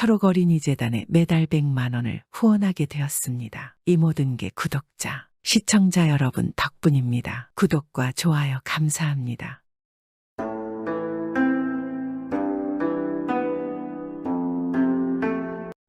초록어린이재단에 매달 100만 원을 후원하게 되었습니다. 이 모든 게 구독자, 시청자 여러분 덕분입니다. 구독과 좋아요 감사합니다.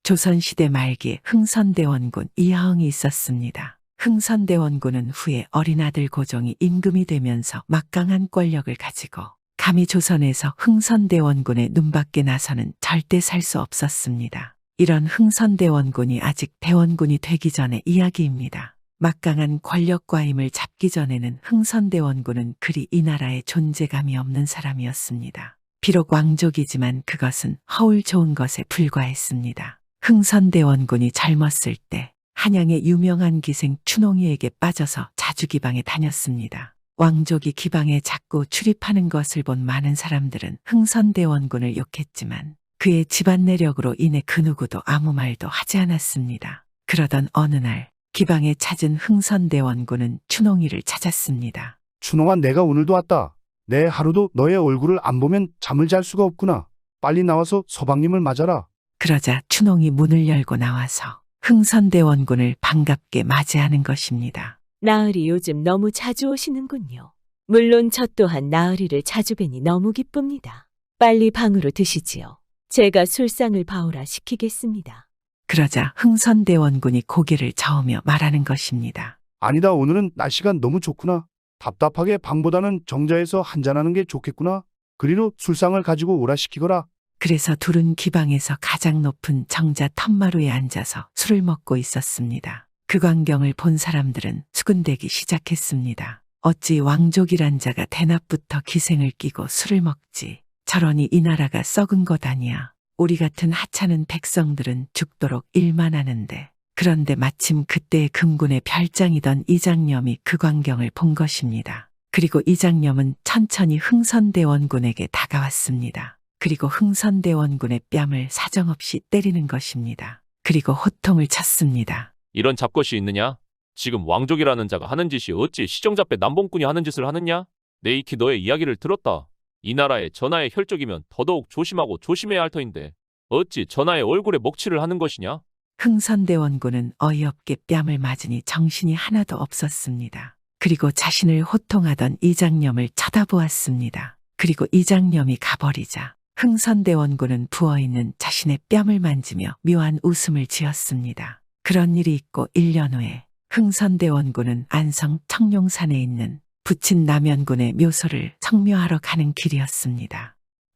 조선시대 말기에 흥선대원군 이하흥이 있었습니다. 흥선대원군은 후에 어린아들 고종이 임금이 되면서 막강한 권력을 가지고 감히 조선에서 흥선대원군의 눈밖에 나서는 절대 살 수 없었습니다. 이런 흥선대원군이 아직 대원군이 되기 전의 이야기입니다. 막강한 권력과 힘을 잡기 전에는 흥선대원군은 그리 이 나라에 존재감이 없는 사람이었습니다. 비록 왕족이지만 그것은 허울 좋은 것에 불과했습니다. 흥선대원군이 젊었을 때 한양의 유명한 기생 춘홍이에게 빠져서 자주 기방에 다녔습니다. 왕족이 기방에 자꾸 출입하는 것을 본 많은 사람들은 흥선대원군을 욕했지만 그의 집안 내력으로 인해 그 누구도 아무 말도 하지 않았습니다. 그러던 어느 날 기방에 찾은 흥선대원군은 춘홍이를 찾았습니다. 춘홍아, 내가 오늘도 왔다. 내 하루도 너의 얼굴을 안 보면 잠을 잘 수가 없구나. 빨리 나와서 서방님을 맞아라. 그러자 춘홍이 문을 열고 나와서 흥선대원군을 반갑게 맞이하는 것입니다. 나으리 요즘 너무 자주 오시는군요. 물론 저 또한 나으리를 자주 뵈니 너무 기쁩니다. 빨리 방으로 드시지요. 제가 술상을 봐오라 시키겠습니다. 그러자 흥선대원군이 고개를 저으며 말하는 것입니다. 아니다, 오늘은 날씨가 너무 좋구나. 답답하게 방보다는 정자에서 한잔하는 게 좋겠구나. 그리로 술상을 가지고 오라 시키거라. 그래서 둘은 기방에서 가장 높은 정자 텀마루에 앉아서 술을 먹고 있었습니다. 그 광경을 본 사람들은 수군대기 시작했습니다. 어찌 왕족이란 자가 대낮부터 기생을 끼고 술을 먹지. 저러니 이 나라가 썩은 것 아니야. 우리 같은 하찮은 백성들은 죽도록 일만 하는데. 그런데 마침 그때의 금군의 별장이던 이장염이 그 광경을 본 것입니다. 그리고 이장염은 천천히 흥선대원군에게 다가왔습니다. 그리고 흥선대원군의 뺨을 사정없이 때리는 것입니다. 그리고 호통을 쳤습니다. 이런 잡것이 있느냐? 지금 왕족이라는 자가 하는 짓이 어찌 시정잡배 남봉꾼이 하는 짓을 하느냐? 내 익히 너의 이야기를 들었다. 이 나라의 전하의 혈족이면 더더욱 조심하고 조심해야 할 터인데 어찌 전하의 얼굴에 먹칠을 하는 것이냐? 흥선대원군은 어이없게 뺨을 맞으니 정신이 하나도 없었습니다. 그리고 자신을 호통하던 이장염을 쳐다보았습니다. 그리고 이장염이 가버리자 흥선대원군은 부어있는 자신의 뺨을 만지며 묘한 웃음을 지었습니다. 그런 일이 있고 1년 후에 흥선대원군은 안성 청룡산에 있는 부친 남연군의 묘소를 성묘하러 가는 길이었습니다.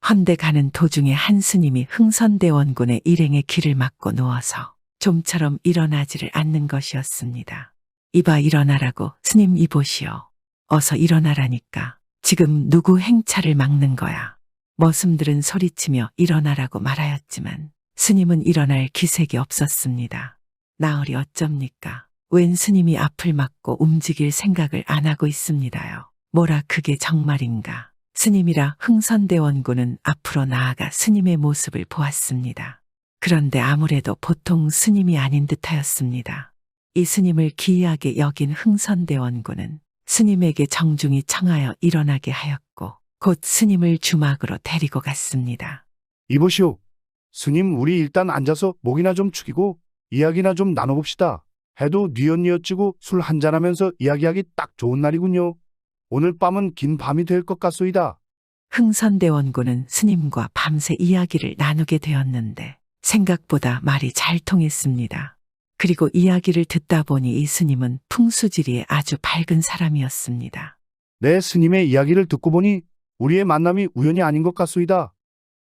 헌데 가는 도중에 한 스님이 흥선대원군의 일행의 길을 막고 누워서 좀처럼 일어나지를 않는 것이었습니다. 이봐 일어나라고. 스님 이보시오. 어서 일어나라니까. 지금 누구 행차를 막는 거야. 머슴들은 소리치며 일어나라고 말하였지만 스님은 일어날 기색이 없었습니다. 나으리 어쩝니까? 웬 스님이 앞을 막고 움직일 생각을 안 하고 있습니다요. 뭐라 그게 정말인가? 스님이라 흥선대원군은 앞으로 나아가 스님의 모습을 보았습니다. 그런데 아무래도 보통 스님이 아닌 듯하였습니다. 이 스님을 기이하게 여긴 흥선대원군은 스님에게 정중히 청하여 일어나게 하였고 곧 스님을 주막으로 데리고 갔습니다. 이보시오. 스님, 우리 일단 앉아서 목이나 좀 축이고 이야기나 좀 나눠봅시다. 해도 뉘엿뉘엿지고 술 한잔하면서 이야기하기 딱 좋은 날이군요. 오늘 밤은 긴 밤이 될 것 같소이다. 흥선대원군은 스님과 밤새 이야기를 나누게 되었는데 생각보다 말이 잘 통했습니다. 그리고 이야기를 듣다 보니 이 스님은 풍수지리에 아주 밝은 사람이었습니다. 내 스님의 이야기를 듣고 보니 우리의 만남이 우연이 아닌 것 같소이다.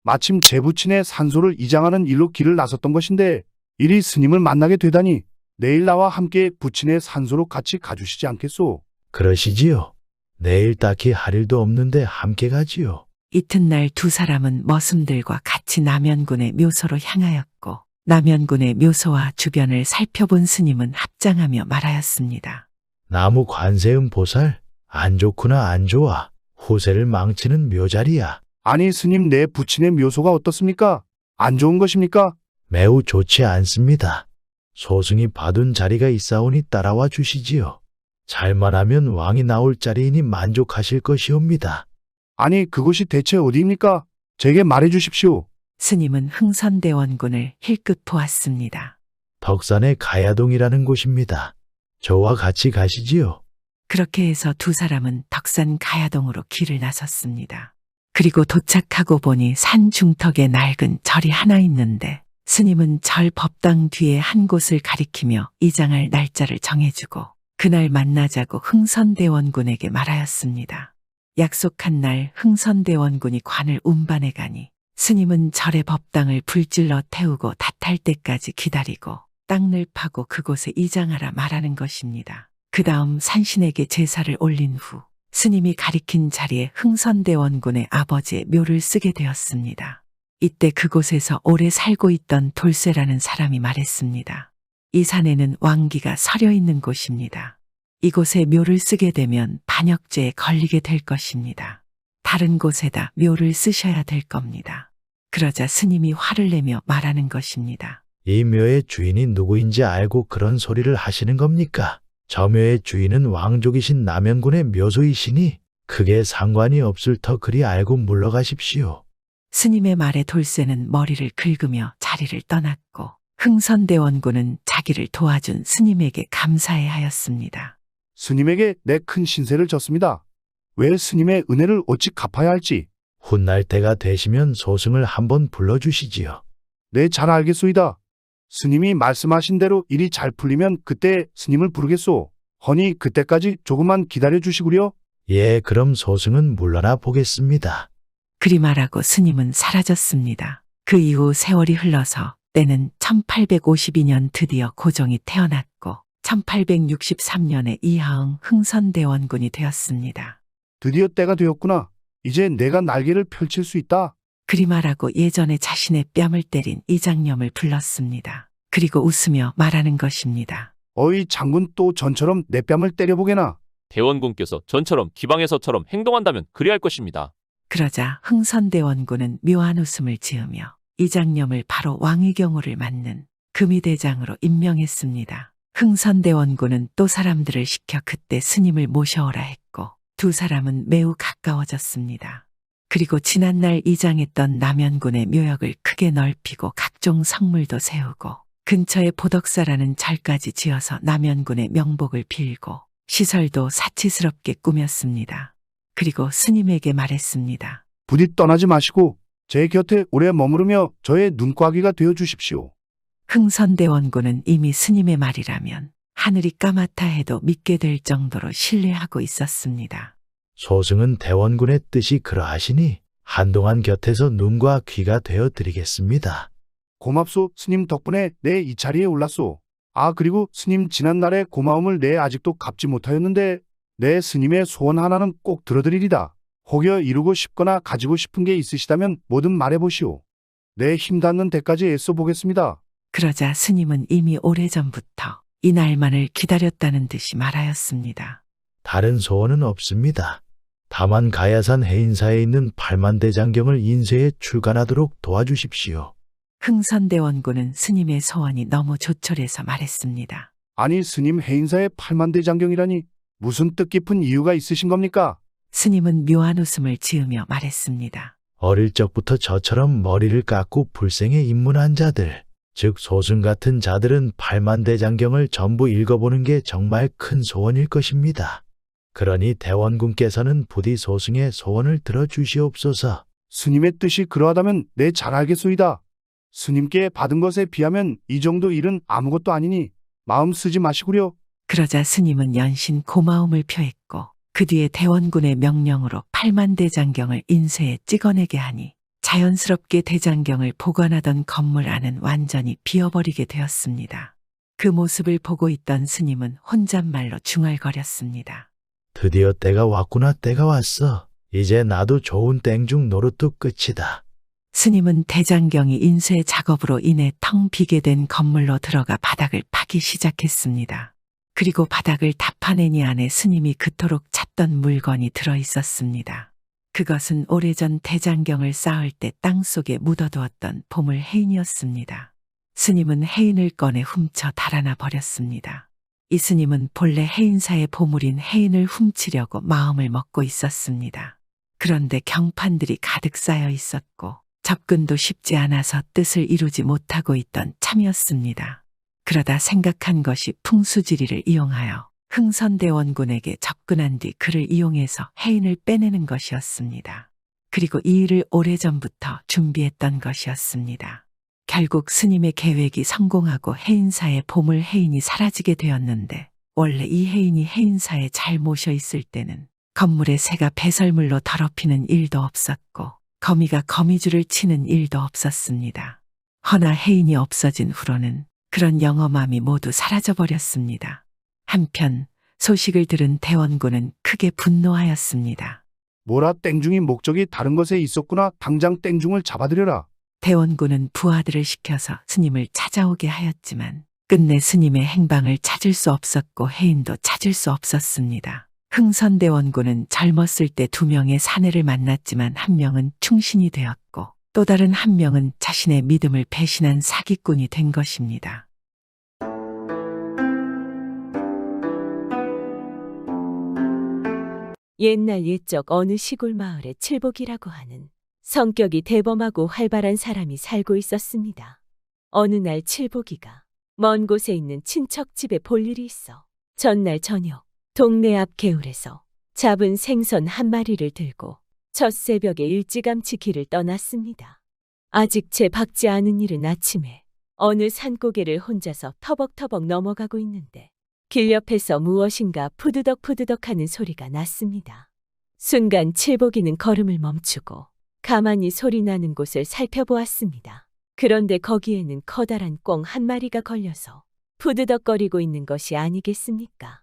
마침 제 부친의 산소를 이장하는 일로 길을 나섰던 것인데 이리 스님을 만나게 되다니 내일 나와 함께 부친의 산소로 같이 가주시지 않겠소? 그러시지요. 내일 딱히 할 일도 없는데 함께 가지요. 이튿날 두 사람은 머슴들과 같이 남연군의 묘소로 향하였고 남연군의 묘소와 주변을 살펴본 스님은 합장하며 말하였습니다. 나무 관세음 보살? 안 좋구나 안 좋아. 후세를 망치는 묘자리야. 아니 스님, 내 부친의 묘소가 어떻습니까? 안 좋은 것입니까? 매우 좋지 않습니다. 소승이 봐둔 자리가 있사오니 따라와 주시지요. 잘만 하면 왕이 나올 자리이니 만족하실 것이옵니다. 아니 그곳이 대체 어디입니까? 제게 말해 주십시오. 스님은 흥선대원군을 힐끗 보았습니다. 덕산의 가야동이라는 곳입니다. 저와 같이 가시지요. 그렇게 해서 두 사람은 덕산 가야동으로 길을 나섰습니다. 그리고 도착하고 보니 산 중턱에 낡은 절이 하나 있는데 스님은 절 법당 뒤에 한 곳을 가리키며 이장할 날짜를 정해주고 그날 만나자고 흥선대원군에게 말하였습니다. 약속한 날 흥선대원군이 관을 운반해 가니 스님은 절의 법당을 불질러 태우고 닷할 때까지 기다리고 땅을 파고 그곳에 이장하라 말하는 것입니다. 그 다음 산신에게 제사를 올린 후 스님이 가리킨 자리에 흥선대원군의 아버지의 묘를 쓰게 되었습니다. 이때 그곳에서 오래 살고 있던 돌쇠라는 사람이 말했습니다. 이 산에는 왕기가 서려 있는 곳입니다. 이곳에 묘를 쓰게 되면 반역죄에 걸리게 될 것입니다. 다른 곳에다 묘를 쓰셔야 될 겁니다. 그러자 스님이 화를 내며 말하는 것입니다. 이 묘의 주인이 누구인지 알고 그런 소리를 하시는 겁니까? 저 묘의 주인은 왕족이신 남현군의 묘소이시니 크게 상관이 없을 터 그리 알고 물러가십시오. 스님의 말에 돌쇠는 머리를 긁으며 자리를 떠났고 흥선대원군은 자기를 도와준 스님에게 감사해 하였습니다. 스님에게 내 큰 신세를 졌습니다. 왜 스님의 은혜를 어찌 갚아야 할지. 훗날 때가 되시면 소승을 한번 불러주시지요. 네, 잘 알겠소이다. 스님이 말씀하신 대로 일이 잘 풀리면 그때 스님을 부르겠소. 허니 그때까지 조금만 기다려 주시구려. 예, 그럼 소승은 물러나 보겠습니다. 그리 말하고 스님은 사라졌습니다. 그 이후 세월이 흘러서 때는 1852년 드디어 고종이 태어났고 1863년에 이하응 흥선대원군이 되었습니다. 드디어 때가 되었구나. 이제 내가 날개를 펼칠 수 있다. 그리 말하고 예전에 자신의 뺨을 때린 이장념을 불렀습니다. 그리고 웃으며 말하는 것입니다. 어이 장군 또 전처럼 내 뺨을 때려보게나. 대원군께서 전처럼 기방에서처럼 행동한다면 그리할 것입니다. 그러자 흥선대원군은 묘한 웃음을 지으며 이장념을 바로 왕의경호를 맡는 금의대장으로 임명했습니다. 흥선대원군은 또 사람들을 시켜 그때 스님을 모셔오라 했고 두 사람은 매우 가까워졌습니다. 그리고 지난날 이장했던 남현군의 묘역을 크게 넓히고 각종 성물도 세우고 근처에 보덕사라는 절까지 지어서 남현군의 명복을 빌고 시설도 사치스럽게 꾸몄습니다. 그리고 스님에게 말했습니다. 부디 떠나지 마시고 제 곁에 오래 머무르며 저의 눈과기가 되어 주십시오. 흥선대원군은 이미 스님의 말이라면 하늘이 까맣다 해도 믿게 될 정도로 신뢰하고 있었습니다. 소승은 대원군의 뜻이 그러하시니 한동안 곁에서 눈과 귀가 되어 드리겠습니다. 고맙소. 스님 덕분에 내 이 자리에 올랐소. 아, 그리고 스님 지난날의 고마움을 내 아직도 갚지 못하였는데 내 스님의 소원 하나는 꼭 들어드리리다. 혹여 이루고 싶거나 가지고 싶은 게 있으시다면 뭐든 말해보시오. 내 힘 닿는 데까지 애써 보겠습니다. 그러자 스님은 이미 오래전부터 이 날만을 기다렸다는 듯이 말하였습니다. 다른 소원은 없습니다. 다만 가야산 해인사에 있는 팔만대장경을 인쇄에 출간하도록 도와주십시오. 흥선대원군은 스님의 소원이 너무 조촐해서 말했습니다. 아니 스님 해인사의 팔만대장경이라니 무슨 뜻깊은 이유가 있으신 겁니까? 스님은 묘한 웃음을 지으며 말했습니다. 어릴 적부터 저처럼 머리를 깎고 불생에 입문한 자들, 즉 소승 같은 자들은 팔만대장경을 전부 읽어보는 게 정말 큰 소원일 것입니다. 그러니 대원군께서는 부디 소승의 소원을 들어주시옵소서. 스님의 뜻이 그러하다면 내 잘 알겠소이다. 스님께 받은 것에 비하면 이 정도 일은 아무것도 아니니 마음 쓰지 마시구려. 그러자 스님은 연신 고마움을 표했고 그 뒤에 대원군의 명령으로 팔만대장경을 인쇄에 찍어내게 하니 자연스럽게 대장경을 보관하던 건물 안은 완전히 비어버리게 되었습니다. 그 모습을 보고 있던 스님은 혼잣말로 중얼거렸습니다. 드디어 때가 왔구나. 때가 왔어. 이제 나도 좋은 땡중 노릇도 끝이다. 스님은 대장경이 인쇄 작업으로 인해 텅 비게 된 건물로 들어가 바닥을 파기 시작했습니다. 그리고 바닥을 다 파내니 안에 스님이 그토록 찾던 물건이 들어 있었습니다. 그것은 오래전 대장경을 쌓을 때 땅속에 묻어두었던 보물 해인이었습니다. 스님은 해인을 꺼내 훔쳐 달아나 버렸습니다. 이 스님은 본래 해인사의 보물인 해인을 훔치려고 마음을 먹고 있었습니다. 그런데 경판들이 가득 쌓여 있었고 접근도 쉽지 않아서 뜻을 이루지 못하고 있던 참이었습니다. 그러다 생각한 것이 풍수지리를 이용하여 흥선대원군에게 접근한 뒤 그를 이용해서 해인을 빼내는 것이었습니다. 그리고 이 일을 오래전부터 준비했던 것이었습니다. 결국 스님의 계획이 성공하고 해인사의 보물 해인이 사라지게 되었는데, 원래 이 해인이 해인사에 잘 모셔 있을 때는 건물의 새가 배설물로 더럽히는 일도 없었고 거미가 거미줄을 치는 일도 없었습니다. 허나 해인이 없어진 후로는 그런 영험함이 모두 사라져버렸습니다. 한편 소식을 들은 대원군은 크게 분노하였습니다. 뭐라 땡중이 목적이 다른 것에 있었구나. 당장 땡중을 잡아들여라. 대원군은 부하들을 시켜서 스님을 찾아오게 하였지만 끝내 스님의 행방을 찾을 수 없었고 해인도 찾을 수 없었습니다. 흥선대원군은 젊었을 때 2명의 사내를 만났지만 한 명은 충신이 되었고 또 다른 한 명은 자신의 믿음을 배신한 사기꾼이 된 것입니다. 옛날 옛적 어느 시골 마을에 칠복이라고 하는 성격이 대범하고 활발한 사람이 살고 있었습니다. 어느 날 칠복이가 먼 곳에 있는 친척 집에 볼 일이 있어 전날 저녁 동네 앞 개울에서 잡은 생선 한 마리를 들고 첫 새벽에 일찌감치 길을 떠났습니다. 아직 채 박지 않은 이른 아침에 어느 산고개를 혼자서 터벅터벅 넘어가고 있는데 길 옆에서 무엇인가 푸드덕푸드덕 하는 소리가 났습니다. 순간 칠복이는 걸음을 멈추고 가만히 소리 나는 곳을 살펴보았습니다. 그런데 거기에는 커다란 꿩 한 마리가 걸려서 푸드덕거리고 있는 것이 아니겠습니까?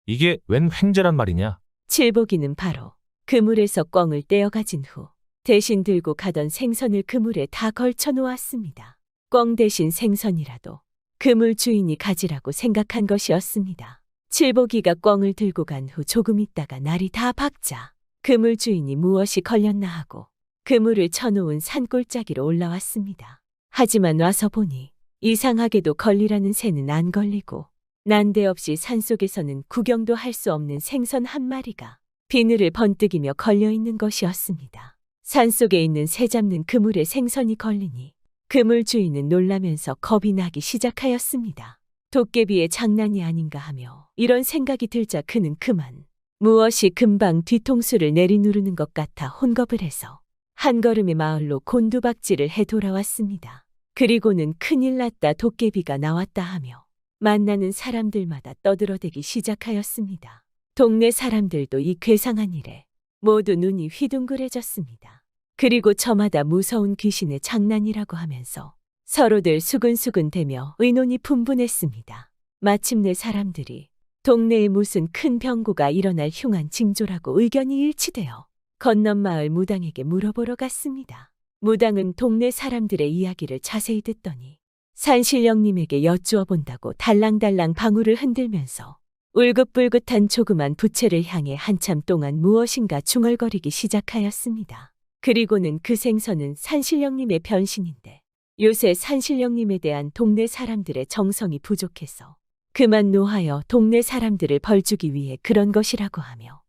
이게 웬 횡재란 말이냐? 칠복이는 바로 그물에서 꿩을 떼어가진 후 대신 들고 가던 생선을 그물에 다 걸쳐 놓았습니다. 꿩 대신 생선이라도 그물 주인이 가지라고 생각한 것이었습니다. 칠복이가 꿩을 들고 간 후 조금 있다가 날이 다 밝자 그물 주인이 무엇이 걸렸나 하고 그물을 쳐놓은 산골짜기로 올라왔습니다. 하지만 와서 보니 이상하게도 걸리라는 새는 안 걸리고 난데없이 산속에서는 구경도 할 수 없는 생선 한 마리가 비늘을 번뜩이며 걸려있는 것이었습니다. 산속에 있는 새 잡는 그물에 생선이 걸리니 그물 주인은 놀라면서 겁이 나기 시작하였습니다. 도깨비의 장난이 아닌가 하며 이런 생각이 들자 그는 그만 무엇이 금방 뒤통수를 내리누르는 것 같아 혼겁을 해서 한 걸음의 마을로 곤두박질을 해 돌아왔습니다. 그리고는 큰일 났다, 도깨비가 나왔다 하며 만나는 사람들마다 떠들어대기 시작하였습니다. 동네 사람들도 이 괴상한 일에 모두 눈이 휘둥그레졌습니다. 그리고 저마다 무서운 귀신의 장난이라고 하면서 서로들 수근수근대며 의논이 분분했습니다. 마침내 사람들이 동네에 무슨 큰 병고가 일어날 흉한 징조라고 의견이 일치되어 건넌 마을 무당에게 물어보러 갔습니다. 무당은 동네 사람들의 이야기를 자세히 듣더니 산신령님에게 여쭈어 본다고 달랑달랑 방울을 흔들면서 울긋불긋한 조그만 부채를 향해 한참 동안 무엇인가 중얼거리기 시작하였습니다. 그리고는 그 생선은 산신령님의 변신인데 요새 산신령님에 대한 동네 사람들의 정성이 부족해서 그만 노하여 동네 사람들을 벌주기 위해 그런 것이라고 하며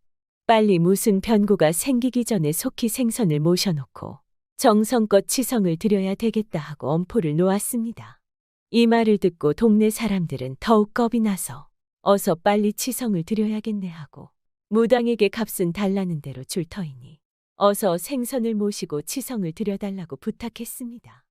빨리 무슨 변고가 생기기 전에 속히 생선을 모셔놓고 정성껏 치성을 드려야 되겠다 하고 엄포를 놓았습니다. 이 말을 듣고 동네 사람들은 더욱 겁이 나서 어서 빨리 치성을 드려야겠네 하고 무당에게 값은 달라는 대로 줄 터이니 어서 생선을 모시고 치성을 드려달라고 부탁했습니다.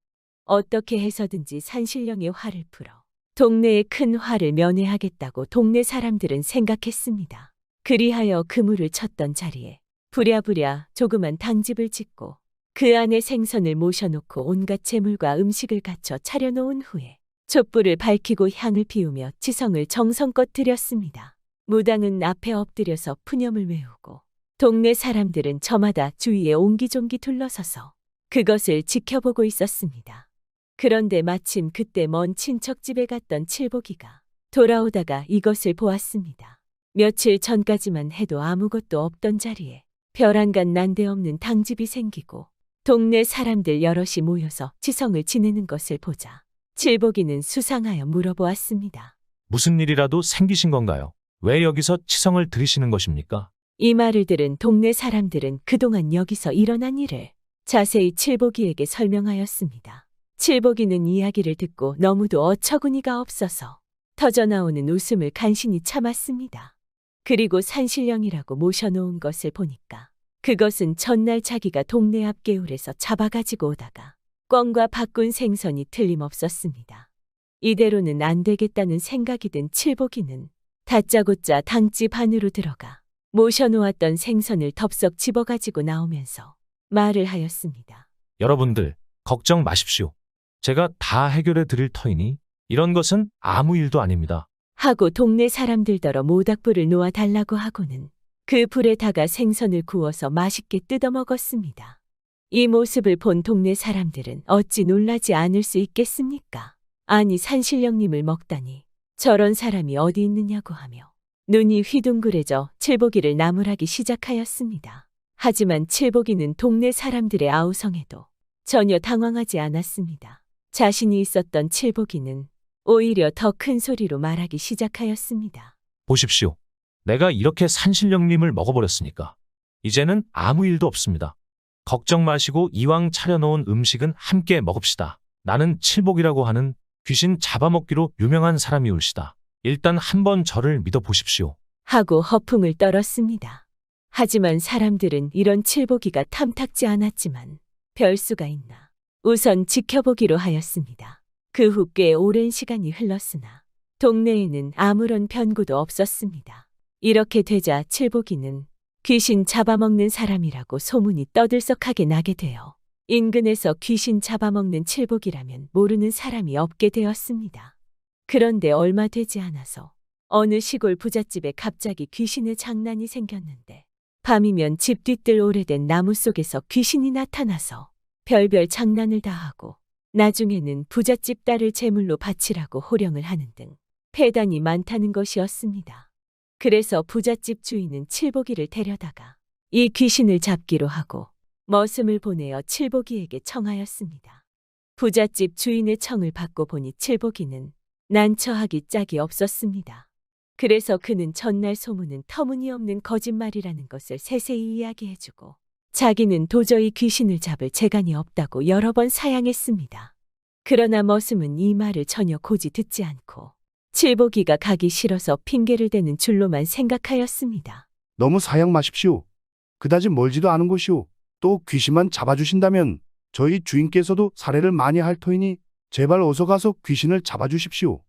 어떻게 해서든지 산신령의 화를 풀어 동네의 큰 화를 면회하겠다고 동네 사람들은 생각했습니다. 그리하여 그물을 쳤던 자리에 부랴부랴 조그만 당집을 짓고 그 안에 생선을 모셔놓고 온갖 재물과 음식을 갖춰 차려놓은 후에 촛불을 밝히고 향을 피우며 치성을 정성껏 드렸습니다. 무당은 앞에 엎드려서 푸념을 외우고 동네 사람들은 저마다 주위에 옹기종기 둘러서서 그것을 지켜보고 있었습니다. 그런데 마침 그때 먼 친척집에 갔던 칠복이가 돌아오다가 이것을 보았습니다. 며칠 전까지만 해도 아무것도 없던 자리에 벼랑간 난데없는 당집이 생기고 동네 사람들 여럿이 모여서 치성을 지내는 것을 보자 칠복이는 수상하여 물어보았습니다. 무슨 일이라도 생기신 건가요? 왜 여기서 치성을 드리시는 것입니까? 이 말을 들은 동네 사람들은 그동안 여기서 일어난 일을 자세히 칠복이에게 설명하였습니다. 칠복이는 이야기를 듣고 너무도 어처구니가 없어서 터져나오는 웃음을 간신히 참았습니다. 그리고 산신령이라고 모셔놓은 것을 보니까 그것은 전날 자기가 동네 앞 개울에서 잡아가지고 오다가 꿩과 바꾼 생선이 틀림없었습니다. 이대로는 안 되겠다는 생각이 든 칠복이는 다짜고짜 당집 안으로 들어가 모셔놓았던 생선을 덥석 집어가지고 나오면서 말을 하였습니다. 여러분들, 걱정 마십시오. 제가 다 해결해 드릴 터이니 이런 것은 아무 일도 아닙니다. 하고 동네 사람들더러 모닥불을 놓아달라고 하고는 그 불에다가 생선을 구워서 맛있게 뜯어 먹었습니다. 이 모습을 본 동네 사람들은 어찌 놀라지 않을 수 있겠습니까? 아니 산신령님을 먹다니 저런 사람이 어디 있느냐고 하며 눈이 휘둥그레져 칠복이를 나무라기 시작하였습니다. 하지만 칠복이는 동네 사람들의 아우성에도 전혀 당황하지 않았습니다. 자신이 있었던 칠복이는 오히려 더 큰 소리로 말하기 시작하였습니다. 보십시오. 내가 이렇게 산신령님을 먹어버렸으니까 이제는 아무 일도 없습니다. 걱정 마시고 이왕 차려놓은 음식은 함께 먹읍시다. 나는 칠복이라고 하는 귀신 잡아먹기로 유명한 사람이올시다. 일단 한번 저를 믿어보십시오. 하고 허풍을 떨었습니다. 하지만 사람들은 이런 칠복이가 탐탁지 않았지만 별수가 있나 우선 지켜보기로 하였습니다. 그 후 꽤 오랜 시간이 흘렀으나 동네에는 아무런 변고도 없었습니다. 이렇게 되자 칠복이는 귀신 잡아먹는 사람이라고 소문이 떠들썩하게 나게 되어 인근에서 귀신 잡아먹는 칠복이라면 모르는 사람이 없게 되었습니다. 그런데 얼마 되지 않아서 어느 시골 부잣집에 갑자기 귀신의 장난이 생겼는데 밤이면 집 뒤뜰 오래된 나무 속에서 귀신이 나타나서 별별 장난을 다 하고 나중에는 부잣집 딸을 제물로 바치라고 호령을 하는 등 폐단이 많다는 것이었습니다. 그래서 부잣집 주인은 칠복이를 데려다가 이 귀신을 잡기로 하고 머슴을 보내어 칠복이에게 청하였습니다. 부잣집 주인의 청을 받고 보니 칠복이는 난처하기 짝이 없었습니다. 그래서 그는 전날 소문은 터무니없는 거짓말이라는 것을 세세히 이야기해주고 자기는 도저히 귀신을 잡을 재간이 없다고 여러 번 사양했습니다. 그러나 머슴은 이 말을 전혀 고지 듣지 않고 칠복이가 가기 싫어서 핑계를 대는 줄로만 생각하였습니다. 너무 사양 마십시오. 그다지 멀지도 않은 곳이오. 또 귀신만 잡아주신다면 저희 주인께서도 사례를 많이 할 터이니 제발 어서 가서 귀신을 잡아주십시오.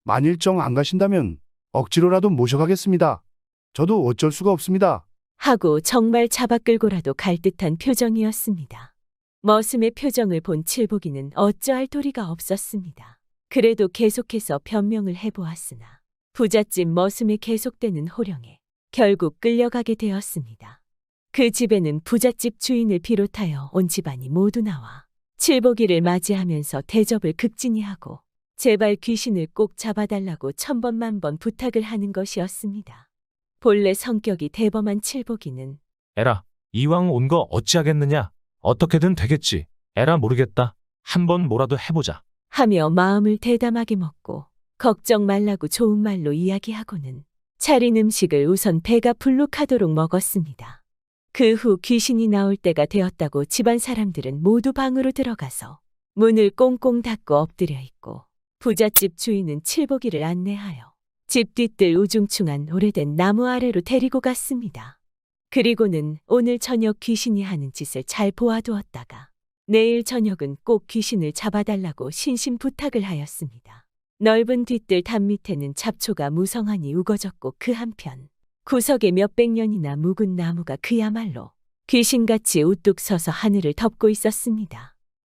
만일 정 안 가신다면 억지로라도 모셔가겠습니다. 저도 어쩔 수가 없습니다. 하고 정말 잡아 끌고라도 갈 듯한 표정이었습니다. 머슴의 표정을 본 칠복이는 어찌할 도리가 없었습니다. 그래도 계속해서 변명을 해보았으나 부잣집 머슴의 계속되는 호령에 결국 끌려가게 되었습니다. 그 집에는 부잣집 주인을 비롯하여 온 집안이 모두 나와 칠복이를 맞이하면서 대접을 극진히 하고 제발 귀신을 꼭 잡아달라고 천번만번 부탁을 하는 것이었습니다. 본래 성격이 대범한 칠복이는 에라, 이왕 온 거 어찌하겠느냐? 어떻게든 되겠지. 에라 모르겠다. 한번 뭐라도 해보자. 하며 마음을 대담하게 먹고 걱정 말라고 좋은 말로 이야기하고는 차린 음식을 우선 배가 불룩하도록 먹었습니다. 그 후 귀신이 나올 때가 되었다고 집안 사람들은 모두 방으로 들어가서 문을 꽁꽁 닫고 엎드려 있고 부잣집 주인은 칠복이를 안내하여 집 뒤뜰 우중충한 오래된 나무 아래로 데리고 갔습니다. 그리고는 오늘 저녁 귀신이 하는 짓을 잘 보아두었다가 내일 저녁은 꼭 귀신을 잡아달라고 신신 부탁을 하였습니다. 넓은 뒤뜰 담 밑에는 잡초가 무성하니 우거졌고 그 한편 구석에 몇백 년이나 묵은 나무가 그야말로 귀신같이 우뚝 서서 하늘을 덮고 있었습니다.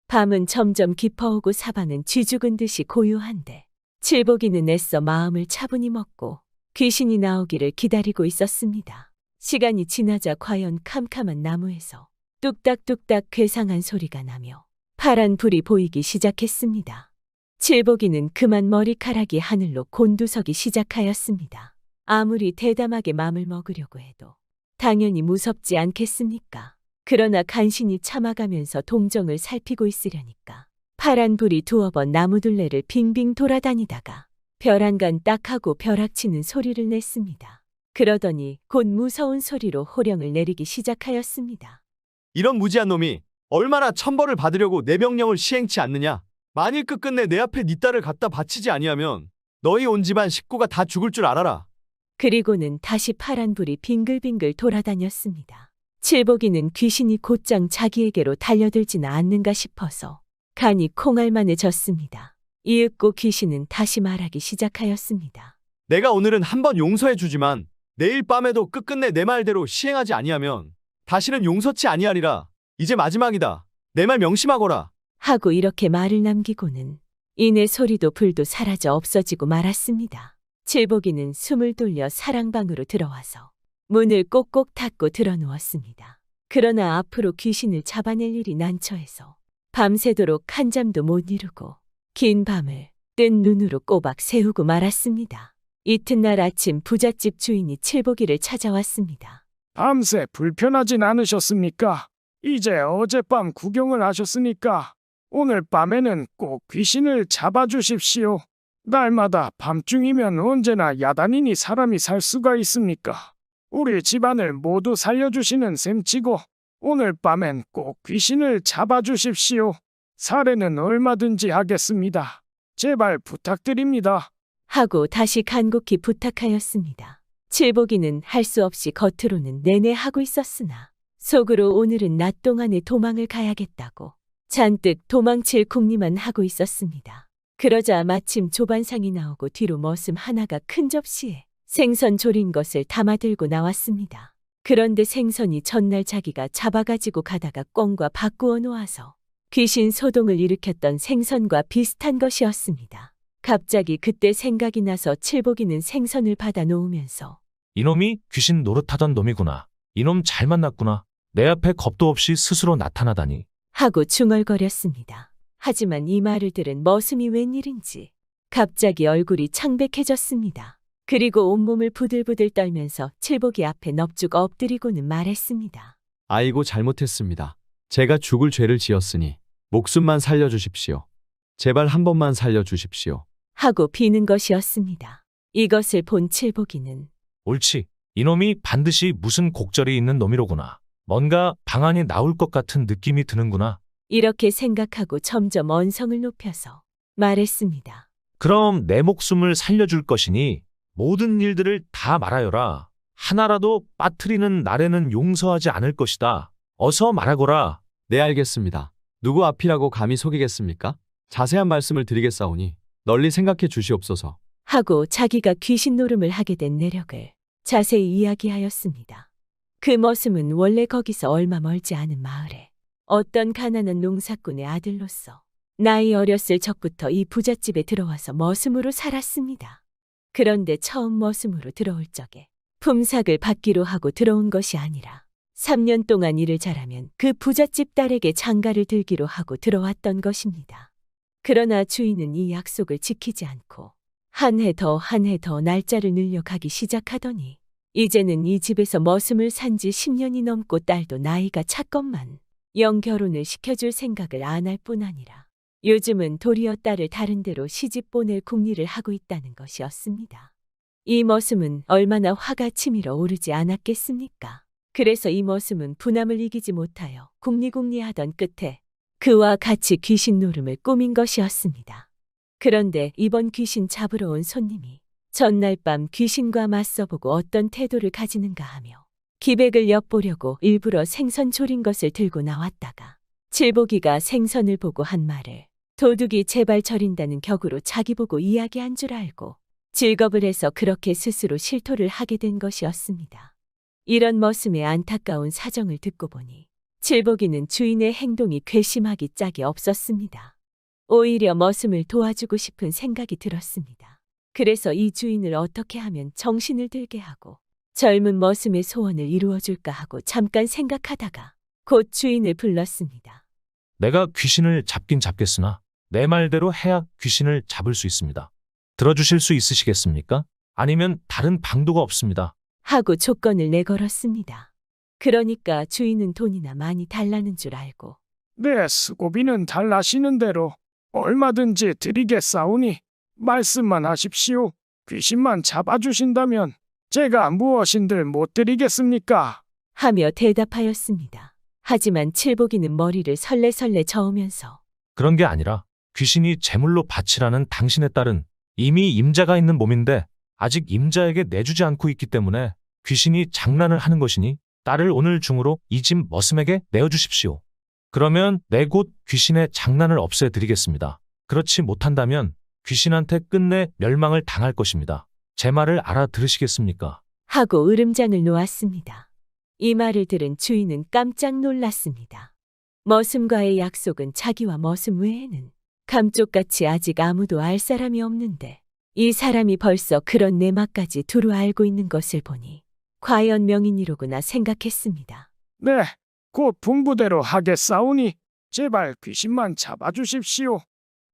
밤은 점점 깊어오고 사방은 쥐죽은 듯이 고요한데 칠복이는 애써 마음을 차분히 먹고 귀신이 나오기를 기다리고 있었습니다. 시간이 지나자 과연 캄캄한 나무에서 뚝딱뚝딱 괴상한 소리가 나며 파란 불이 보이기 시작했습니다. 칠복이는 그만 머리카락이 하늘로 곤두서기 시작하였습니다. 아무리 대담하게 맘을 먹으려고 해도 당연히 무섭지 않겠습니까? 그러나 간신히 참아가면서 동정을 살피고 있으려니까 파란 불이 두어 번 나무둘레를 빙빙 돌아다니다가 벼랑간 딱 하고 벼락치는 소리를 냈습니다. 그러더니 곧 무서운 소리로 호령을 내리기 시작하였습니다. 이런 무지한 놈이 얼마나 천벌을 받으려고 내 명령을 시행치 않느냐? 만일 끝끝내 내 앞에 네 딸을 갖다 바치지 아니하면 너희 온 집안 식구가 다 죽을 줄 알아라. 그리고는 다시 파란 불이 빙글빙글 돌아다녔습니다. 칠복이는 귀신이 곧장 자기에게로 달려들지는 않는가 싶어서 간이 콩알만해졌습니다. 이윽고 귀신은 다시 말하기 시작하였습니다. 내가 오늘은 한번 용서해 주지만 내일 밤에도 끝끝내 내 말대로 시행하지 아니하면 다시는 용서치 아니하리라. 이제 마지막이다. 내 말 명심하거라. 하고 이렇게 말을 남기고는 이내 소리도 불도 사라져 없어지고 말았습니다. 칠복이는 숨을 돌려 사랑방으로 들어와서 문을 꼭꼭 닫고 드러누웠습니다. 그러나 앞으로 귀신을 잡아낼 일이 난처해서 밤새도록 한잠도 못 이루고 긴 밤을 뜬 눈으로 꼬박 새우고 말았습니다. 이튿날 아침 부잣집 주인이 칠복이를 찾아왔습니다. 밤새 불편하진 않으셨습니까? 이제 어젯밤 구경을 하셨으니까 오늘 밤에는 꼭 귀신을 잡아주십시오. 날마다 밤중이면 언제나 야단이니 사람이 살 수가 있습니까? 우리 집안을 모두 살려주시는 셈치고 오늘 밤엔 꼭 귀신을 잡아주십시오. 살해는 얼마든지 하겠습니다. 제발 부탁드립니다. 하고 다시 간곡히 부탁하였습니다. 칠복이는 할 수 없이 겉으로는 내내 하고 있었으나 속으로 오늘은 낮 동안에 도망을 가야겠다고 잔뜩 도망칠 궁리만 하고 있었습니다. 그러자 마침 조반상이 나오고 뒤로 머슴 하나가 큰 접시에 생선 졸인 것을 담아들고 나왔습니다. 그런데 생선이 전날 자기가 잡아가지고 가다가 꿩과 바꾸어 놓아서 귀신 소동을 일으켰던 생선과 비슷한 것이었습니다. 갑자기 그때 생각이 나서 칠복이는 생선을 받아 놓으면서 이놈이 귀신 노릇하던 놈이구나. 이놈 잘 만났구나. 내 앞에 겁도 없이 스스로 나타나다니. 하고 중얼거렸습니다. 하지만 이 말을 들은 머슴이 웬일인지 갑자기 얼굴이 창백해졌습니다. 그리고 온몸을 부들부들 떨면서 칠복이 앞에 넙죽 엎드리고는 말했습니다. 아이고 잘못했습니다. 제가 죽을 죄를 지었으니 목숨만 살려주십시오. 제발 한 번만 살려주십시오. 하고 비는 것이었습니다. 이것을 본 칠복이는 옳지. 이놈이 반드시 무슨 곡절이 있는 놈이로구나. 뭔가 방안이 나올 것 같은 느낌이 드는구나. 이렇게 생각하고 점점 언성을 높여서 말했습니다. 그럼 내 목숨을 살려줄 것이니 모든 일들을 다 말하여라. 하나라도 빠뜨리는 날에는 용서하지 않을 것이다. 어서 말하거라. 네, 알겠습니다. 누구 앞이라고 감히 속이겠습니까? 자세한 말씀을 드리겠사오니 널리 생각해 주시옵소서. 하고 자기가 귀신 노름을 하게 된 내력을 자세히 이야기하였습니다. 그 머슴은 원래 거기서 얼마 멀지 않은 마을에 어떤 가난한 농사꾼의 아들로서 나이 어렸을 적부터 이 부잣집에 들어와서 머슴으로 살았습니다. 그런데 처음 머슴으로 들어올 적에 품삯을 받기로 하고 들어온 것이 아니라 3년 동안 일을 잘하면 그 부잣집 딸에게 장가를 들기로 하고 들어왔던 것입니다. 그러나 주인은 이 약속을 지키지 않고 한 해 더 날짜를 늘려가기 시작하더니 이제는 이 집에서 머슴을 산 지 10년이 넘고 딸도 나이가 찼건만 영 결혼을 시켜줄 생각을 안 할 뿐 아니라 요즘은 도리어 딸을 다른 데로 시집 보낼 궁리를 하고 있다는 것이었습니다. 이 머슴은 얼마나 화가 치밀어 오르지 않았겠습니까? 그래서 이 머슴은 분함을 이기지 못하여 궁리궁리하던 끝에 그와 같이 귀신 노름을 꾸민 것이었습니다. 그런데 이번 귀신 잡으러 온 손님이 전날 밤 귀신과 맞서보고 어떤 태도를 가지는가 하며 기백을 엿보려고 일부러 생선 졸인 것을 들고 나왔다가 칠복이가 생선을 보고 한 말을 도둑이 제발 절인다는 격으로 자기 보고 이야기한 줄 알고 질겁을 해서 그렇게 스스로 실토를 하게 된 것이었습니다. 이런 머슴의 안타까운 사정을 듣고 보니 칠복이는 주인의 행동이 괘씸하기 짝이 없었습니다. 오히려 머슴을 도와주고 싶은 생각이 들었습니다. 그래서 이 주인을 어떻게 하면 정신을 들게 하고 젊은 머슴의 소원을 이루어줄까 하고 잠깐 생각하다가 곧 주인을 불렀습니다. 내가 귀신을 잡긴 잡겠으나 내 말대로 해야 귀신을 잡을 수 있습니다. 들어주실 수 있으시겠습니까? 아니면 다른 방도가 없습니다. 하고 조건을 내걸었습니다. 그러니까 주인은 돈이나 많이 달라는 줄 알고 네, 수고비는 달라시는 대로 얼마든지 드리겠사오니 말씀만 하십시오. 귀신만 잡아주신다면 제가 무엇인들 못 드리겠습니까? 하며 대답하였습니다. 하지만 칠복이는 머리를 설레설레 저으면서 그런 게 아니라 귀신이 제물로 바치라는 당신의 딸은 이미 임자가 있는 몸인데 아직 임자에게 내주지 않고 있기 때문에 귀신이 장난을 하는 것이니 딸을 오늘 중으로 이 집 머슴에게 내어주십시오. 그러면 내 곧 귀신의 장난을 없애드리겠습니다. 그렇지 못한다면 귀신한테 끝내 멸망을 당할 것입니다. 제 말을 알아들으시겠습니까? 하고 으름장을 놓았습니다. 이 말을 들은 주인은 깜짝 놀랐습니다. 머슴과의 약속은 자기와 머슴 외에는 감쪽같이 아직 아무도 알 사람이 없는데 이 사람이 벌써 그런 내막까지 두루 알고 있는 것을 보니 과연 명인이로구나 생각했습니다. 네, 곧 분부대로 하겠사오니 제발 귀신만 잡아주십시오.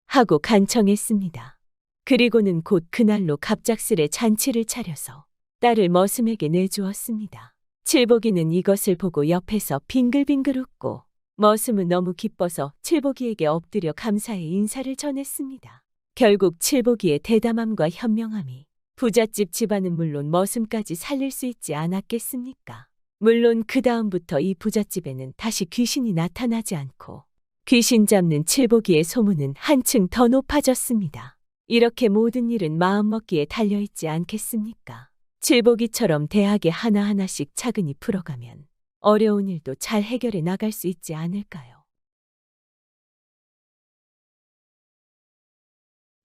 하고 간청했습니다. 그리고는 곧 그날로 갑작스레 잔치를 차려서 딸을 머슴에게 내주었습니다. 칠복이는 이것을 보고 옆에서 빙글빙글 웃고 머슴은 너무 기뻐서 칠복이에게 엎드려 감사의 인사를 전했습니다. 결국 칠복이의 대담함과 현명함이 부잣집 집안은 물론 머슴까지 살릴 수 있지 않았겠습니까? 물론 그 다음부터 이 부잣집에는 다시 귀신이 나타나지 않고 귀신 잡는 칠복이의 소문은 한층 더 높아졌습니다. 이렇게 모든 일은 마음먹기에 달려있지 않겠습니까? 칠복이처럼 대학에 하나하나씩 차근히 풀어가면 어려운 일도 잘 해결해 나갈 수 있지 않을까요?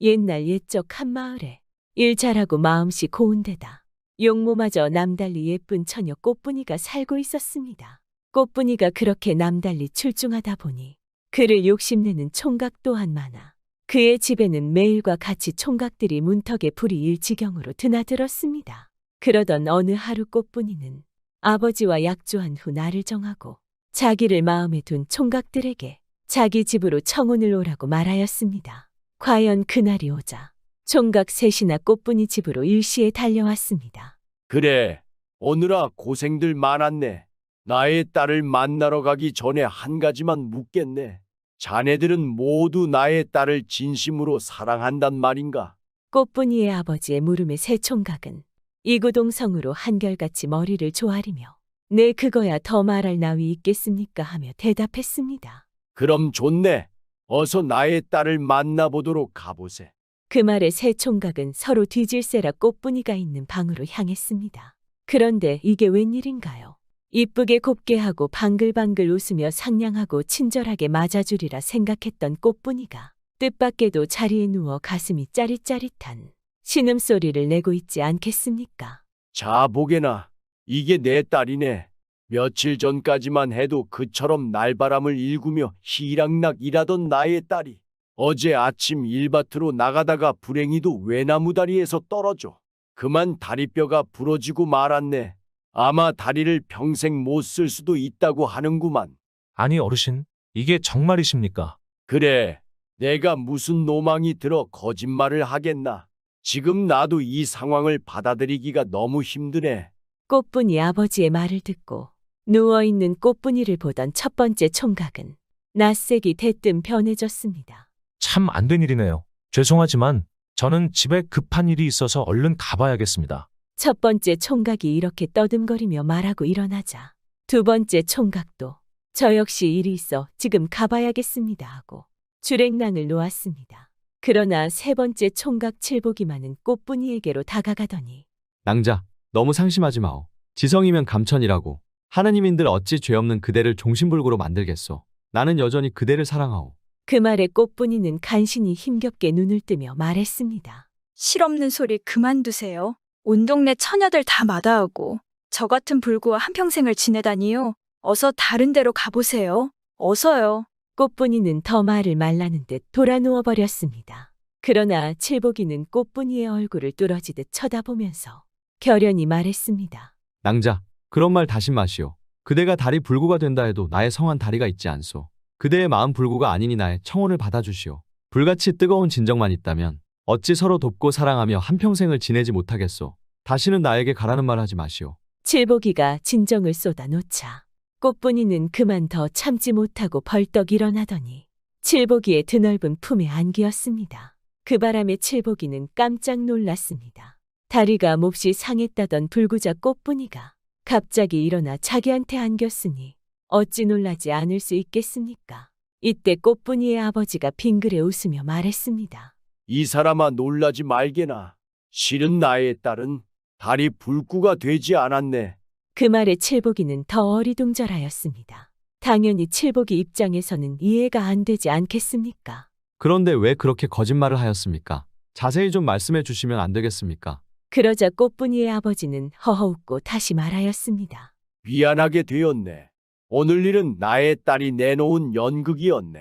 옛날 옛적 한 마을에 일 잘하고 마음씨 고운 데다 용모마저 남달리 예쁜 처녀 꽃분이가 살고 있었습니다. 꽃분이가 그렇게 남달리 출중하다 보니 그를 욕심내는 총각 또한 많아 그의 집에는 매일과 같이 총각들이 문턱에 불이 일 지경으로 드나들었습니다. 그러던 어느 하루 꽃분이는 아버지와 약조한 후 날을 정하고 자기를 마음에 둔 총각들에게 자기 집으로 청혼을 오라고 말하였습니다. 과연 그날이 오자 총각 셋이나 꽃분이 집으로 일시에 달려왔습니다. 그래, 오늘아 고생들 많았네. 나의 딸을 만나러 가기 전에 한 가지만 묻겠네. 자네들은 모두 나의 딸을 진심으로 사랑한단 말인가? 꽃분이의 아버지의 물음에 새 총각은 이구동성으로 한결같이 머리를 조아리며 네 그거야 더 말할 나위 있겠습니까 하며 대답했습니다. 그럼 좋네. 어서 나의 딸을 만나보도록 가보세. 그 말에 새 총각은 서로 뒤질세라 꽃분이가 있는 방으로 향했습니다. 그런데 이게 웬일인가요? 이쁘게 곱게 하고 방글방글 웃으며 상냥하고 친절하게 맞아주리라 생각했던 꽃분이가 뜻밖에도 자리에 누워 가슴이 짜릿짜릿한 신음소리를 내고 있지 않겠습니까? 자, 보게나. 이게 내 딸이네. 며칠 전까지만 해도 그처럼 날바람을 일구며 희락락 일하던 나의 딸이 어제 아침 일밭으로 나가다가 불행히도 외나무 다리에서 떨어져 그만 다리뼈가 부러지고 말았네. 아마 다리를 평생 못 쓸 수도 있다고 하는구만. 아니 어르신, 이게 정말이십니까? 그래, 내가 무슨 노망이 들어 거짓말을 하겠나. 지금 나도 이 상황을 받아들이기가 너무 힘드네. 꽃분이 아버지의 말을 듣고 누워있는 꽃분이를 보던 첫 번째 총각은 낯색이 대뜸 변해졌습니다. 참 안 된 일이네요. 죄송하지만 저는 집에 급한 일이 있어서 얼른 가봐야겠습니다. 첫 번째 총각이 이렇게 떠듬거리며 말하고 일어나자 두 번째 총각도 저 역시 일이 있어 지금 가봐야겠습니다 하고 주랭랑을 놓았습니다. 그러나 세 번째 총각 칠복이만은 꽃분이에게로 다가가더니 낭자, 너무 상심하지 마오. 지성이면 감천이라고. 하느님인들 어찌 죄 없는 그대를 종신불구로 만들겠소. 나는 여전히 그대를 사랑하오. 그 말에 꽃분이는 간신히 힘겹게 눈을 뜨며 말했습니다. 실없는 소리 그만두세요. 온 동네 처녀들 다 마다하고 저 같은 불구와 한평생을 지내다니요. 어서 다른 데로 가보세요. 어서요. 꽃분이는 더 말을 말라는 듯 돌아 누워버렸습니다. 그러나 칠복이는 꽃분이의 얼굴을 뚫어지듯 쳐다보면서 결연히 말했습니다. 낭자, 그런 말 다신 마시오. 그대가 다리 불구가 된다 해도 나의 성한 다리가 있지 않소. 그대의 마음 불구가 아니니 나의 청혼을 받아주시오. 불같이 뜨거운 진정만 있다면 어찌 서로 돕고 사랑하며 한평생을 지내지 못하겠소. 다시는 나에게 가라는 말 하지 마시오. 칠복이가 진정을 쏟아놓자 꽃분이는 그만 더 참지 못하고 벌떡 일어나더니 칠복이의 드넓은 품에 안기었습니다. 그 바람에 칠복이는 깜짝 놀랐습니다. 다리가 몹시 상했다던 불구자 꽃분이가 갑자기 일어나 자기한테 안겼으니 어찌 놀라지 않을 수 있겠습니까? 이때 꽃분이의 아버지가 빙그레 웃으며 말했습니다. 이 사람아 놀라지 말게나. 실은 나의 딸은 달이 불구가 되지 않았네. 그 말에 칠복이는 더 어리둥절하였습니다. 당연히 칠복이 입장에서는 이해가 안 되지 않겠습니까? 그런데 왜 그렇게 거짓말을 하였습니까? 자세히 좀 말씀해 주시면 안 되겠습니까? 그러자 꽃분이의 아버지는 허허웃고 다시 말하였습니다. 미안하게 되었네. 오늘 일은 나의 딸이 내놓은 연극이었네.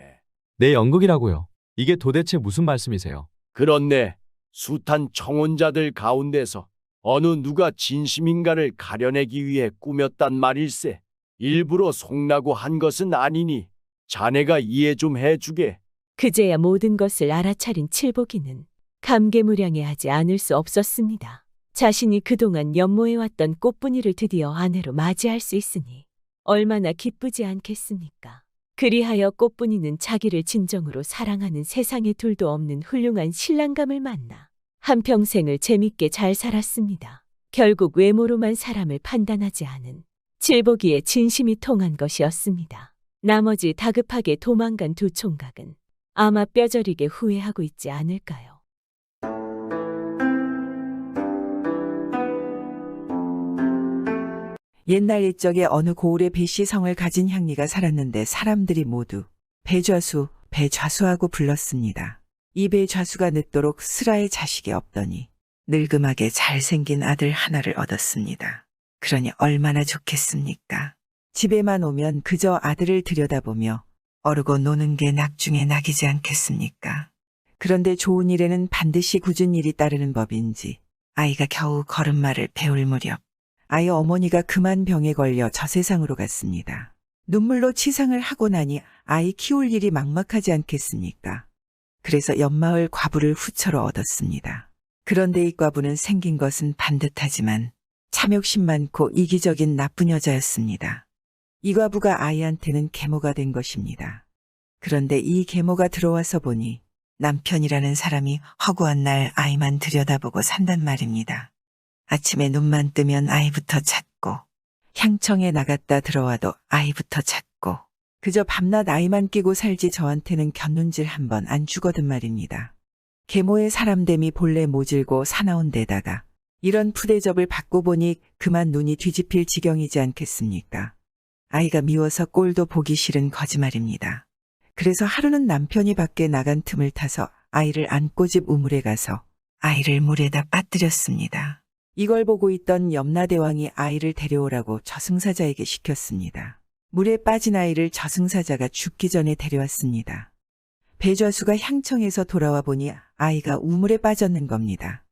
내 연극이라고요. 이게 도대체 무슨 말씀이세요? 그렇네. 숱한 청혼자들 가운데서 어느 누가 진심인가를 가려내기 위해 꾸몄단 말일세. 일부러 속나고 한 것은 아니니 자네가 이해 좀 해주게. 그제야 모든 것을 알아차린 칠복이는 감개무량해하지 않을 수 없었습니다. 자신이 그동안 연모해왔던 꽃분이를 드디어 아내로 맞이할 수 있으니 얼마나 기쁘지 않겠습니까? 그리하여 꽃분이는 자기를 진정으로 사랑하는 세상에 둘도 없는 훌륭한 신랑감을 만나 한평생을 재밌게 잘 살았습니다. 결국 외모로만 사람을 판단하지 않은 칠복이의 진심이 통한 것이었습니다. 나머지 다급하게 도망간 두 총각은 아마 뼈저리게 후회하고 있지 않을까요? 옛날 옛적에 어느 고을에 배씨성을 가진 향리가 살았는데 사람들이 모두 배좌수, 배좌수하고 불렀습니다. 이 배좌수가 늦도록 슬아의 자식이 없더니 늙음하게 잘생긴 아들 하나를 얻었습니다. 그러니 얼마나 좋겠습니까? 집에만 오면 그저 아들을 들여다보며 어르고 노는 게 낙 중에 낙이지 않겠습니까? 그런데 좋은 일에는 반드시 굳은 일이 따르는 법인지 아이가 겨우 걸음마를 배울 무렵 아이 어머니가 그만 병에 걸려 저 세상으로 갔습니다. 눈물로 치상을 하고 나니 아이 키울 일이 막막하지 않겠습니까? 그래서 옆마을 과부를 후처로 얻었습니다. 그런데 이 과부는 생긴 것은 반듯하지만 참 욕심 많고 이기적인 나쁜 여자였습니다. 이 과부가 아이한테는 계모가 된 것입니다. 그런데 이 계모가 들어와서 보니 남편이라는 사람이 허구한 날 아이만 들여다보고 산단 말입니다. 아침에 눈만 뜨면 아이부터 찾고 향청에 나갔다 들어와도 아이부터 찾고 그저 밤낮 아이만 끼고 살지 저한테는 곁눈질 한 번 안 주거든 말입니다. 계모의 사람됨이 본래 모질고 사나운 데다가 이런 푸대접을 받고 보니 그만 눈이 뒤집힐 지경이지 않겠습니까? 아이가 미워서 꼴도 보기 싫은 거짓말입니다. 그래서 하루는 남편이 밖에 나간 틈을 타서 아이를 안고 집 우물에 가서 아이를 물에다 빠뜨렸습니다. 이걸 보고 있던 염라대왕이 아이를 데려오라고 저승사자에게 시켰습니다. 물에 빠진 아이를 저승사자가 죽기 전에 데려왔습니다. 배좌수가 향청에서 돌아와 보니 아이가 우물에 빠졌는 겁니다.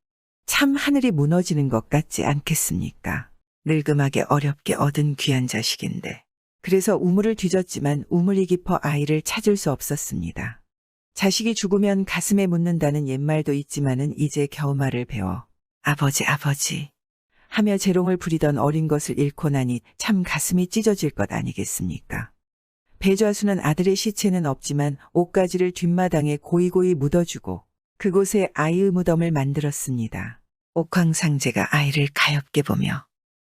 참 하늘이 무너지는 것 같지 않겠습니까? 늙음하게 어렵게 얻은 귀한 자식인데. 그래서 우물을 뒤졌지만 우물이 깊어 아이를 찾을 수 없었습니다. 자식이 죽으면 가슴에 묻는다는 옛말도 있지만은 이제 겨우 말을 배워 아버지 아버지 하며 재롱을 부리던 어린 것을 잃고 나니 참 가슴이 찢어질 것 아니겠습니까? 배좌수는 아들의 시체는 없지만 옷가지를 뒷마당에 고이고이 묻어주고 그곳에 아이의 무덤을 만들었습니다. 옥황상제가 아이를 가엾게 보며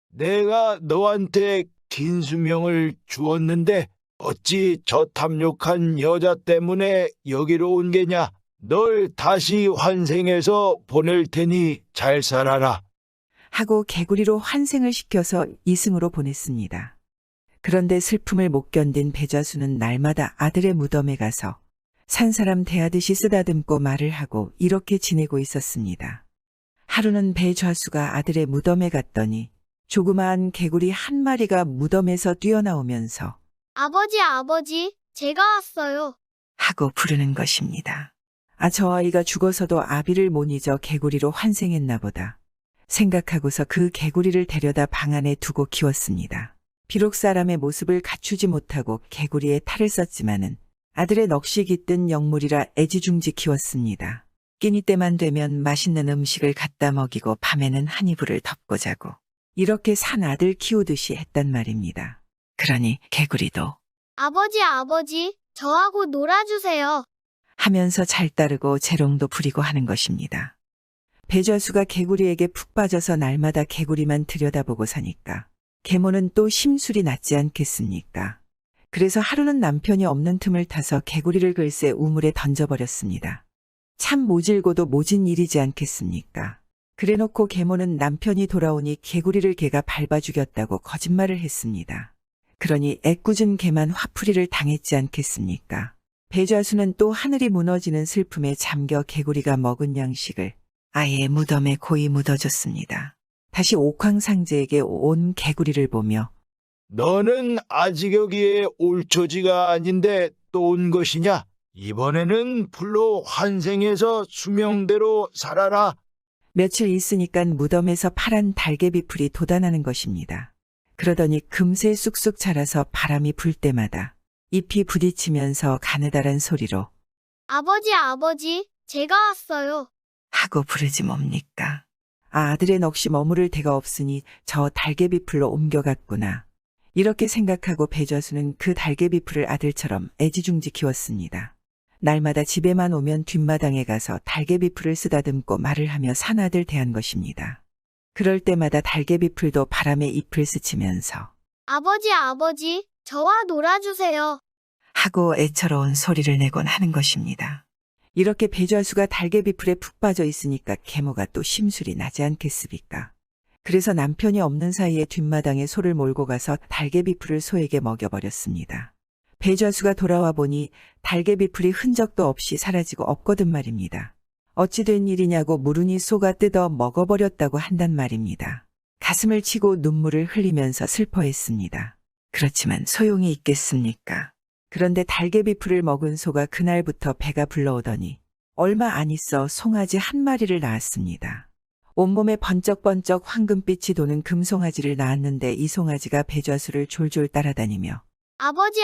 내가 너한테 긴 수명을 주었는데 어찌 저 탐욕한 여자 때문에 여기로 온 게냐? 널 다시 환생해서 보낼 테니 잘 살아라. 하고 개구리로 환생을 시켜서 이승으로 보냈습니다. 그런데 슬픔을 못 견딘 배좌수는 날마다 아들의 무덤에 가서 산 사람 대하듯이 쓰다듬고 말을 하고 이렇게 지내고 있었습니다. 하루는 배좌수가 아들의 무덤에 갔더니 조그마한 개구리 한 마리가 무덤에서 뛰어나오면서 아버지, 아버지, 제가 왔어요. 하고 부르는 것입니다. 아, 저 아이가 죽어서도 아비를 못 잊어 개구리로 환생했나 보다 생각하고서 그 개구리를 데려다 방 안에 두고 키웠습니다. 비록 사람의 모습을 갖추지 못하고 개구리의 탈을 썼지만은 아들의 넋이 깃든 영물이라 애지중지 키웠습니다. 끼니 때만 되면 맛있는 음식을 갖다 먹이고 밤에는 한 이불을 덮고 자고 이렇게 산 아들 키우듯이 했단 말입니다. 그러니 개구리도 아버지, 아버지, 저하고 놀아주세요. 하면서 잘 따르고 재롱도 부리고 하는 것입니다. 배좌수가 개구리에게 푹 빠져서 날마다 개구리만 들여다보고 사니까 계모는 또 심술이 났지 않겠습니까? 그래서 하루는 남편이 없는 틈을 타서 개구리를 글쎄 우물에 던져버렸습니다. 참 모질고도 모진 일이지 않겠습니까? 그래놓고 계모는 남편이 돌아오니 개구리를 개가 밟아 죽였다고 거짓말을 했습니다. 그러니 애꿎은 개만 화풀이를 당했지 않겠습니까? 배좌수는 또 하늘이 무너지는 슬픔에 잠겨 개구리가 먹은 양식을 아예 무덤에 고이 묻어줬습니다. 다시 옥황상제에게 온 개구리를 보며 너는 아직 여기에 올 처지가 아닌데 또 온 것이냐? 이번에는 불로 환생해서 수명대로 살아라. 며칠 있으니까 무덤에서 파란 달개비 풀이 돋아나는 것입니다. 그러더니 금세 쑥쑥 자라서 바람이 불 때마다 잎이 부딪히면서 가느다란 소리로 아버지, 제가 왔어요. 하고 부르지 뭡니까? 아들의 넋이 머무를 데가 없으니 저 달개비 풀로 옮겨갔구나. 이렇게 생각하고 배좌수는 그 달개비 풀을 아들처럼 애지중지 키웠습니다. 날마다 집에만 오면 뒷마당에 가서 달개비 풀을 쓰다듬고 말을 하며 사나들 대한 것입니다. 그럴 때마다 달개비 풀도 바람에 잎을 스치면서 아버지, 저와 놀아주세요. 하고 애처로운 소리를 내곤 하는 것입니다. 이렇게 배좌수가 달개비 풀에 푹 빠져 있으니까 계모가 또 심술이 나지 않겠습니까? 그래서 남편이 없는 사이에 뒷마당에 소를 몰고 가서 달개비 풀을 소에게 먹여버렸습니다. 배좌수가 돌아와 보니 달개비 풀이 흔적도 없이 사라지고 없거든 말입니다. 어찌 된 일이냐고 물으니 소가 뜯어 먹어버렸다고 한단 말입니다. 가슴을 치고 눈물을 흘리면서 슬퍼했습니다. 그렇지만 소용이 있겠습니까? 그런데 달개비 풀을 먹은 소가 그날부터 배가 불러오더니 얼마 안 있어 송아지 한 마리를 낳았습니다. 온몸에 번쩍번쩍 황금빛이 도는 금송아지를 낳았는데 이 송아지가 배좌수를 졸졸 따라다니며 아버지,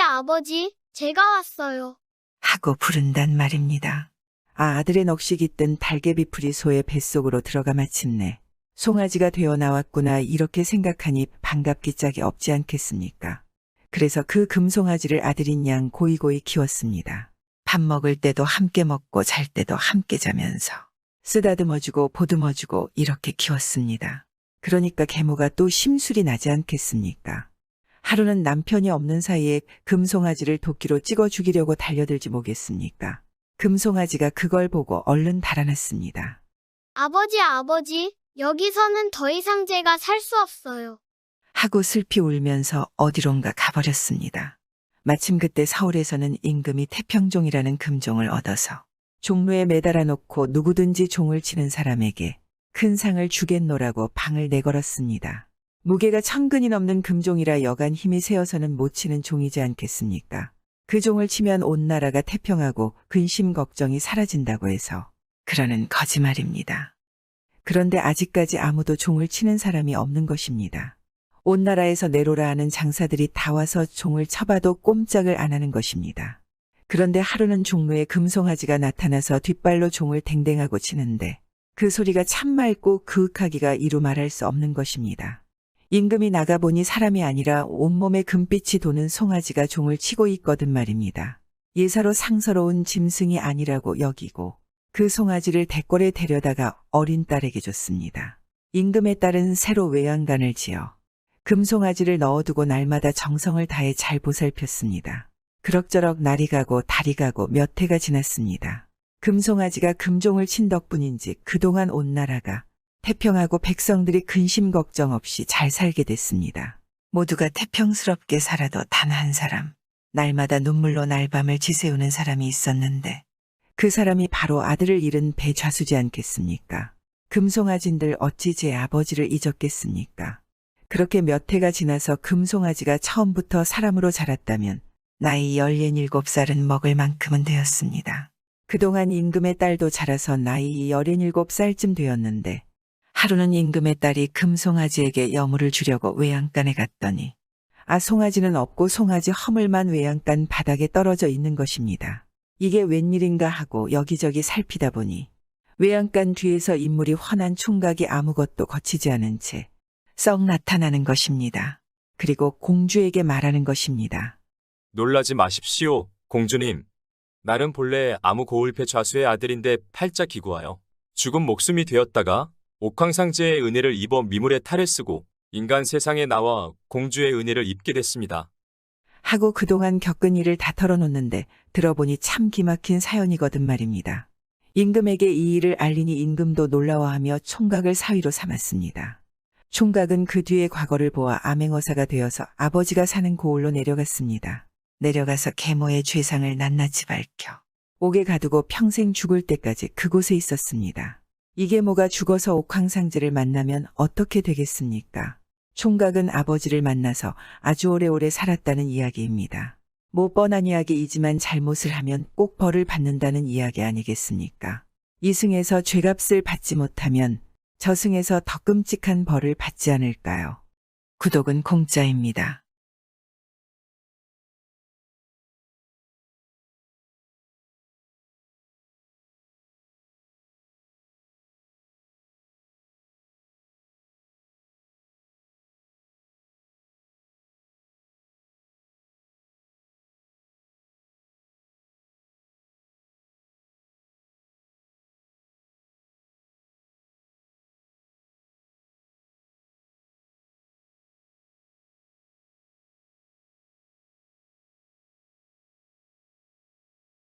제가 왔어요. 하고 부른단 말입니다. 아들의 넋이 깃든 달개비 풀이 소의 뱃속으로 들어가 마침내 송아지가 되어 나왔구나 이렇게 생각하니 반갑기 짝이 없지 않겠습니까? 그래서 그 금송아지를 아들인 양 고이고이 키웠습니다. 밥 먹을 때도 함께 먹고 잘 때도 함께 자면서 쓰다듬어주고 보듬어주고 이렇게 키웠습니다. 그러니까 계모가 또 심술이 나지 않겠습니까? 하루는 남편이 없는 사이에 금송아지를 도끼로 찍어 죽이려고 달려들지 뭐겠습니까? 금송아지가 그걸 보고 얼른 달아났습니다. 아버지, 여기서는 더 이상 제가 살 수 없어요. 하고 슬피 울면서 어디론가 가버렸습니다. 마침 그때 서울에서는 임금이 태평종이라는 금종을 얻어서 종로에 매달아 놓고 누구든지 종을 치는 사람에게 큰 상을 주겠노라고 방을 내걸었습니다. 무게가 1000근이 넘는 금종이라 여간 힘이 세어서는 못 치는 종이지 않겠습니까? 그 종을 치면 온 나라가 태평하고 근심 걱정이 사라진다고 해서 그러는 거짓말입니다. 그런데 아직까지 아무도 종을 치는 사람이 없는 것입니다. 온 나라에서 내로라 하는 장사들이 다 와서 종을 쳐봐도 꼼짝을 안 하는 것입니다. 그런데 하루는 종로에 금송아지가 나타나서 뒷발로 종을 댕댕하고 치는데 그 소리가 참 맑고 그윽하기가 이루 말할 수 없는 것입니다. 임금이 나가보니 사람이 아니라 온몸에 금빛이 도는 송아지가 종을 치고 있거든 말입니다. 예사로 상서로운 짐승이 아니라고 여기고 그 송아지를 대궐에 데려다가 어린 딸에게 줬습니다. 임금의 딸은 새로 외양간을 지어 금송아지를 넣어두고 날마다 정성을 다해 잘 보살폈습니다. 그럭저럭 날이 가고 달이 가고 몇 해가 지났습니다. 금송아지가 금종을 친 덕분인지 그동안 온 나라가 태평하고 백성들이 근심 걱정 없이 잘 살게 됐습니다. 모두가 태평스럽게 살아도 단 한 사람, 날마다 눈물로 날밤을 지새우는 사람이 있었는데 그 사람이 바로 아들을 잃은 배좌수지 않겠습니까? 금송아진들 어찌 제 아버지를 잊었겠습니까? 그렇게 몇 해가 지나서 금송아지가 처음부터 사람으로 자랐다면 나이 17살은 먹을 만큼은 되었습니다. 그동안 임금의 딸도 자라서 나이 17살쯤 되었는데 하루는 임금의 딸이 금송아지에게 여물을 주려고 외양간에 갔더니 송아지는 없고 송아지 허물만 외양간 바닥에 떨어져 있는 것입니다. 이게 웬일인가 하고 여기저기 살피다 보니 외양간 뒤에서 인물이 훤한 총각이 아무것도 거치지 않은 채 썩 나타나는 것입니다. 그리고 공주에게 말하는 것입니다. 놀라지 마십시오, 공주님. 나는 본래 아무 고을패 좌수의 아들인데 팔자 기구하여 죽은 목숨이 되었다가 옥황상제의 은혜를 입어 미물의 탈을 쓰고 인간 세상에 나와 공주의 은혜를 입게 됐습니다. 하고 그동안 겪은 일을 다 털어놓는데 들어보니 참 기막힌 사연이거든 말입니다. 임금에게 이 일을 알리니 임금도 놀라워하며 총각을 사위로 삼았습니다. 총각은 그 뒤의 과거를 보아 암행어사가 되어서 아버지가 사는 고을로 내려갔습니다. 내려가서 계모의 죄상을 낱낱이 밝혀 옥에 가두고 평생 죽을 때까지 그곳에 있었습니다. 이계모가 죽어서 옥황상제를 만나면 어떻게 되겠습니까? 총각은 아버지를 만나서 아주 오래오래 살았다는 이야기입니다. 뭐 뻔한 이야기이지만 잘못을 하면 꼭 벌을 받는다는 이야기 아니겠습니까? 이승에서 죄값을 받지 못하면 저승에서 더 끔찍한 벌을 받지 않을까요? 구독은 공짜입니다.